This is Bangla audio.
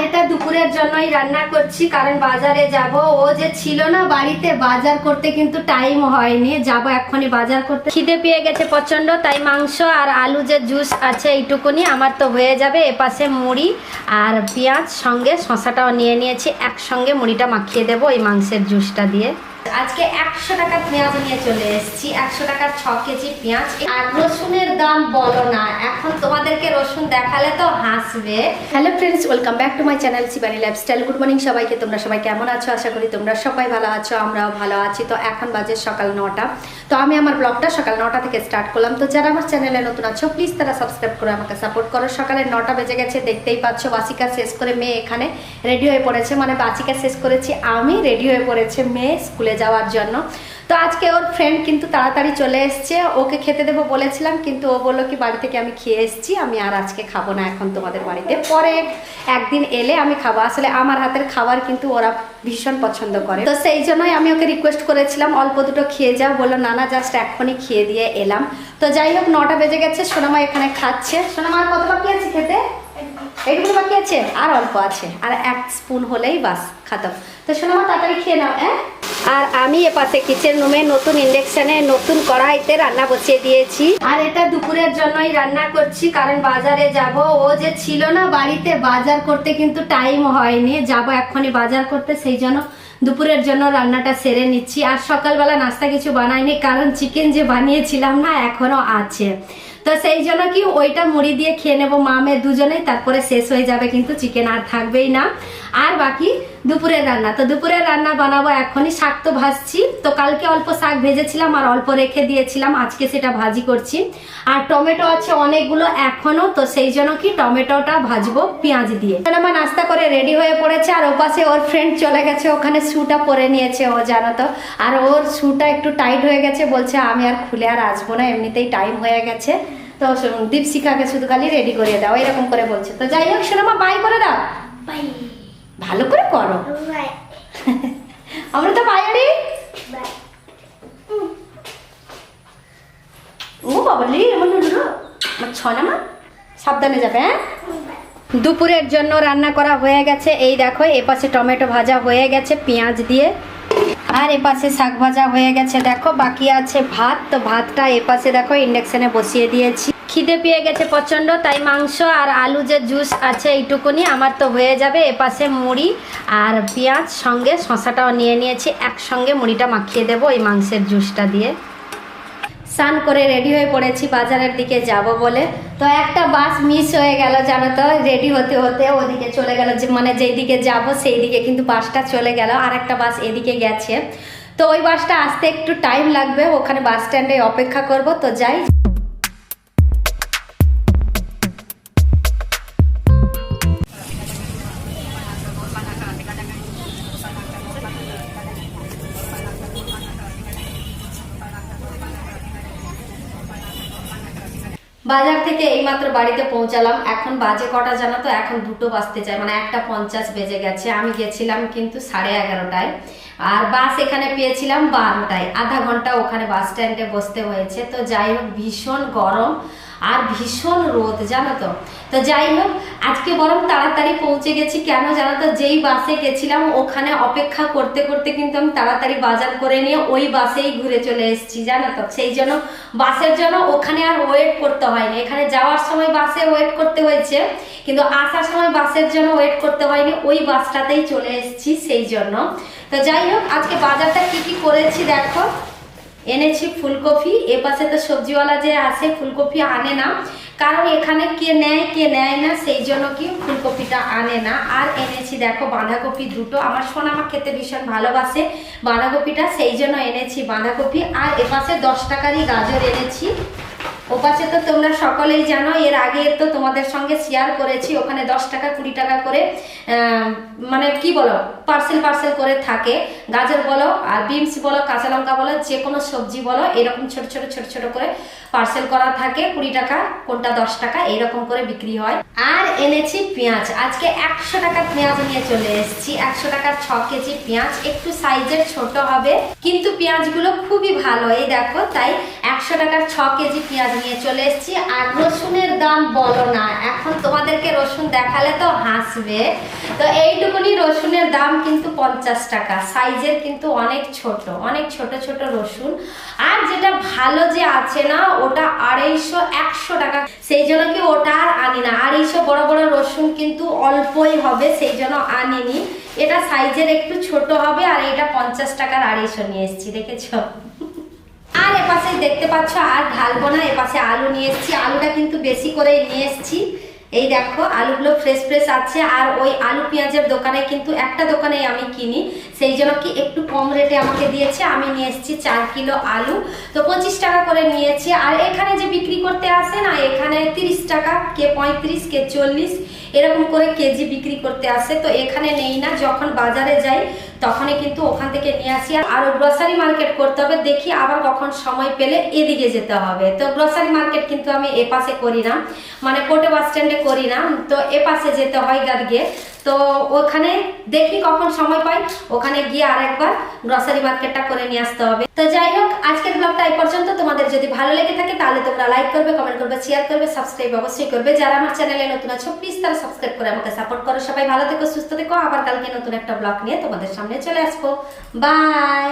এটা দুপুরের জন্যই রান্না করছি, কারণ বাজারে যাব। ও যে ছিল না বাড়িতে, বাজার করতে কিন্তু টাইম হয়নি। যাব এক্ষুনি বাজার করতে, খিদে পেয়ে গেছে প্রচন্ড, তাই মাংস আর আলু যে জুস আছে এইটুকুনি আমার তো হয়ে যাবে। এপাশে মুড়ি আর পেঁয়াজ, সঙ্গে শশাটাও নিয়ে নিয়েছি, একসঙ্গে মুড়িটা মাখিয়ে দেবো এই মাংসের জুসটা দিয়ে। আজকে 100 টাকার পেঁয়াজ নিয়ে চলে এসেছি, 100 টাকার 6 কেজি পেঁয়াজ। আর রসুনের দাম বলো না, এখন তোমাদেরকে রসুন দেখালে তো হাসবে। Hello friends, welcome back to my channel Shivani lifestyle. Good morning সবাইকে। তোমরা সবাই কেমন আছো? আশা করি তোমরা সবাই ভালো আছো, আমরাও ভালো আছি। তো এখন বাজে সকাল 9টা। তো আমি আমার ব্লগটা সকাল 9টা থেকে স্টার্ট করলাম। তো যারা আমার চ্যানেলে নতুন আছো প্লিজ তারা সাবস্ক্রাইব করে আমাকে সাপোর্ট করো। সকালে 9টা বেজে গেছে, দেখতেই পাচ্ছ। বাসিকা শেষ করে মেয়ে এখানে রেডি হয়ে পড়েছে, মানে বাসিকা শেষ করেছি আমি, রেডি হয়ে পড়েছে মেয়ে স্কুলে যাওয়ার জন্য। তো আজকে ওর ফ্রেন্ড কিন্তু তাড়াতাড়ি চলে এসছে, ওকে খেতে দেবো বলেছিলাম, কিন্তু ও বললো কি বাড়ি থেকে আমি খেয়ে এসেছি, আমি আর আজকে খাবো না এখন তোমাদের বাড়িতে, পরে একদিন এলে আমি খাবো। আসলে আমার হাতের খাবার কিন্তু ওরা ভীষণ পছন্দ করে, তো সেই জন্যই আমি ওকে রিকোয়েস্ট করেছিলাম অল্প দুটো খেয়ে যাও। বললো না না, জাস্ট এখনই খেয়ে দিয়ে এলাম। তো যাই হোক, 9টা বেজে গেছে, সোনামা এখানে খাচ্ছে। সোনামা আর কত বাকি আছে খেতে? এইটুকু বাকি আছে, আর অল্প আছে, আর 1 স্পুন হলেই বাস খাতাম। তো সোনামা তাড়াতাড়ি খেয়ে নাও। আর আমি এপাশে কিচেন রুমে নতুন ইন্ডাকশনে নতুন কড়াইতে রান্না বসিয়ে দিয়েছি। আর এটা দুপুরের জন্যই রান্না করছি, কারণ বাজারে যাব। ও যে ছিল না বাড়িতে, বাজার করতে কিন্তু টাইম হয়নি। যাব এক্ষুনি বাজার করতে, সেই জন্য দুপুরের জন্য রান্নাটা সেরে নিচ্ছি। আর সকালবেলা নাস্তা কিছু বানাইনি, কারণ চিকেন যে বানিয়েছিলাম না এখনো আছে। তো সেই জন্য কি ওইটা মুড়ি দিয়ে খেয়ে নেবো মা মেয়ে দুজনেই, তারপরে শেষ হয়ে যাবে, কিন্তু চিকেন আর থাকবেই না। আর বাকি দুপুরের রান্না, তো দুপুরের রান্না বানাবো এখনই। শাক তো ভাজছি, তো কালকে অল্প শাক ভেজেছিলাম আর অল্প রেখে দিয়েছিলাম, আজকে সেটা ভাজি করছি। আর টমেটো আছে অনেকগুলো এখনো, তো সেই জন্য কি টমেটোটা ভাজবো পেঁয়াজ দিয়ে। আমার নাস্তা করে রেডি হয়ে পড়েছে, আর ওপাশে ওর ফ্রেন্ড চলে গেছে, ওখানে শুটা পরে নিয়েছে ও, জানো তো। আর ওর শুটা একটু টাইট হয়ে গেছে, বলছে আমি আর খুলে আর আসবো না, এমনিতেই টাইম হয়ে গেছে। তো দীপশিখাকে শুধু খালি রেডি করিয়ে দাও, এরকম করে বলছে। তো যাই হোক, শোনো মা, বাই করে দাও, বাই, ভালো করে করো। আমরা তো বাইরে ও বাবলি, এমন ছনা মা সাবধানে যাবে। হ্যাঁ, দুপুরের জন্য রান্না করা হয়ে গেছে। এই দেখো, এপাশে টমেটো ভাজা হয়ে গেছে পেঁয়াজ দিয়ে, আর এপাশে শাক ভাজা হয়ে গেছে। দেখো বাকি আছে ভাত, তো ভাতটা এপাশে দেখো ইন্ডাকশনে বসিয়ে দিয়েছি। খিদে পেয়ে গেছে প্রচন্ড, তাই মাংস আর আলু যে জুস আছে এইটুকুনি আমার তো হয়ে যাবে। এপাশে মুড়ি আর পেঁয়াজ, সঙ্গে শশাটাও নিয়ে নিয়েছি, একসঙ্গে মুড়িটা মাখিয়ে দেবো এই মাংসের জুসটা দিয়ে। স্নান করে রেডি হয়ে পড়েছি বাজারের দিকে যাব বলে। তো একটা বাস মিস হয়ে গেল, জানো তো। রেডি হতে হতে ওদিকে চলে গেল, যে মানে যেই দিকে যাব সেই দিকে কিন্তু বাসটা চলে গেল, আর একটা বাস এদিকে গেছে। তো ওই বাসটা আসতে একটু টাইম লাগবে, ওখানে বাস স্ট্যান্ডে অপেক্ষা করব। তো যাই। বাজার থেকে এইমাত্র বাড়িতে পৌঁছালাম। এখন বাজে কটা জানো তো? এখন 2টো বাজতে চায়, মানে 1:50 বেজে গেছে। আমি গেছিলাম কিন্তু 11:30টায়, আর বাস এখানে পেয়েছিলাম 12টায়। আধা ঘন্টা ওখানে বাস স্ট্যান্ডে বসতে হয়েছে। তো যাই হোক, ভীষণ গরম আর ভীষণ রোদ, জানো তো। তো যাই হোক, আজকে বরং তাড়াতাড়ি পৌঁছে গেছি। কেন জানো তো? যেই বাসে গেছিলাম ওখানে অপেক্ষা করতে করতে কিন্তু আমি তাড়াতাড়ি বাজার করে নিয়ে ওই বাসেই ঘুরে চলে এসেছি, জানো তো। সেই জন্য বাসের জন্য ওখানে আর ওয়েট করতে হয়নি। এখানে যাওয়ার সময় বাসে ওয়েট করতে হয়েছে, কিন্তু আসার সময় বাসের জন্য ওয়েট করতে হয়নি, ওই বাসটাতেই চলে এসেছি সেই জন্য। তো যাই হোক, আজকে বাজারটা কি কি করেছি দেখো। এনেছি ফুলকপি। এপাশে তো সবজিওয়ালা যে আসে ফুলকপি আনে না, কারণ এখানে কে নেয় কে নেয় না, সেই জন্য কি ফুলকপিটা আনে না। আর এনেছি দেখো বাঁধাকপি 2টো, আমার সোনা আমার খেতে ভীষণ ভালোবাসে বাঁধাকপিটা, সেই জন্য এনেছি বাঁধাকপি। আর এপাশে 10 টাকারই গাজর এনেছি। ওপাশে তো তোমরা সকলেই জানো, এর আগে তো তোমাদের সঙ্গে শেয়ার করেছি, ওখানে 10 টাকা 20 টাকা করে মানে কি বলো পার্সেল করে থাকে। গাজর বলো আর বিনস বলো, কাঁচা লঙ্কা বলো, যে কোনো সবজি বলো, এরকম ছোট ছোট করে পার্সেল করা থাকে। 20 টাকা কোনটা 10 টাকা এরকম করে বিক্রি হয়। আর এনেছি পেঁয়াজ। আজকে 100 টাকার পেঁয়াজ নিয়ে চলে এসেছি। 100 টাকার 6 কেজি পেঁয়াজ, একটু সাইজের ছোট হবে, কিন্তু পেঁয়াজগুলো খুবই ভালো। এই দেখো, তাই 100 টাকার 6 কেজি পেঁয়াজ নিয়ে চলে এসেছি। আর রসুনের দাম বলো না, এখন তোমাদেরকে রসুন দেখালে তো হাসবে। তো এইটুকুনি রসুনের দাম কিন্তু 50 টাকা, সাইজের কিন্তু অনেক ছোট, অনেক ছোট ছোট রসুন। আর যেটা ভালো যে আছে না, ওটা 250 100 টাকা, সেই জন্য কি ওটা আর আনি না। আর এইসব বড় বড় রসুন কিন্তু অল্পই হবে, সেই জন্য আনিনি। এটা সাইজের একটু ছোট হবে, আর এটা 50 টাকার 250 নিয়ে এসেছি, দেখেছো। আর এপাশে দেখতে পাচ্ছ, আর ঢালবো না, এপাশে আলু নিয়ে এসেছি। আলুটা কিন্তু বেশি করে নিয়ে এসেছি। এই দেখো আলুগুলো ফ্রেশ ফ্রেশ আছে। আর ওই আলু পেঁয়াজের দোকানে কিন্তু একটা দোকানেই আমি কিনি, সেই জন্য কি একটু কম রেটে আমাকে দিয়েছে। আমি নিয়ে এসেছি 4 কিলো আলু, তো 25 টাকা করে নিয়েছি। আর এখানে যে বিক্রি করতে আসে না, এখানে 30 টাকা, কে 35, কে 40 এরকম করে কেজি বিক্রি করতে আসে। তো এখানে নেই না, যখন বাজারে যাই তখনই কিন্তু ওখান থেকে নিয়ে আসি। আর গ্রসারি মার্কেট করতে হবে, দেখি আবার কখন সময় পেলে এদিকে যেতে হবে। তো গ্রসারি মার্কেট কিন্তু আমি এপাশে করি না, মানে কোটে বাস স্ট্যান্ডে করি না, তো এপাশে যেতে হয় গার্গে। তো ওখানে দেখি কখন সময় পাই, ওখানে গিয়ে আরেকবার গ্রসারি মার্কেটটা করে নিয়ে আসতে হবে। তো যাই হোক, আজকের ব্লগটা এই পর্যন্ত। তোমাদের যদি ভালো লেগে থাকে তাহলে তোমরা লাইক করবে, কমেন্ট করবে, শেয়ার করবে, সাবস্ক্রাইব অবশ্যই করবে। যারা আমার চ্যানেলে নতুন আছো প্লিজ তারা সাবস্ক্রাইব করে আমাকে সাপোর্ট করো। সবাই ভালো থেকো, সুস্থ থেকো। আবার কালকে নতুন একটা ব্লগ নিয়ে তোমাদের সামনে চলে আসবো। বাই।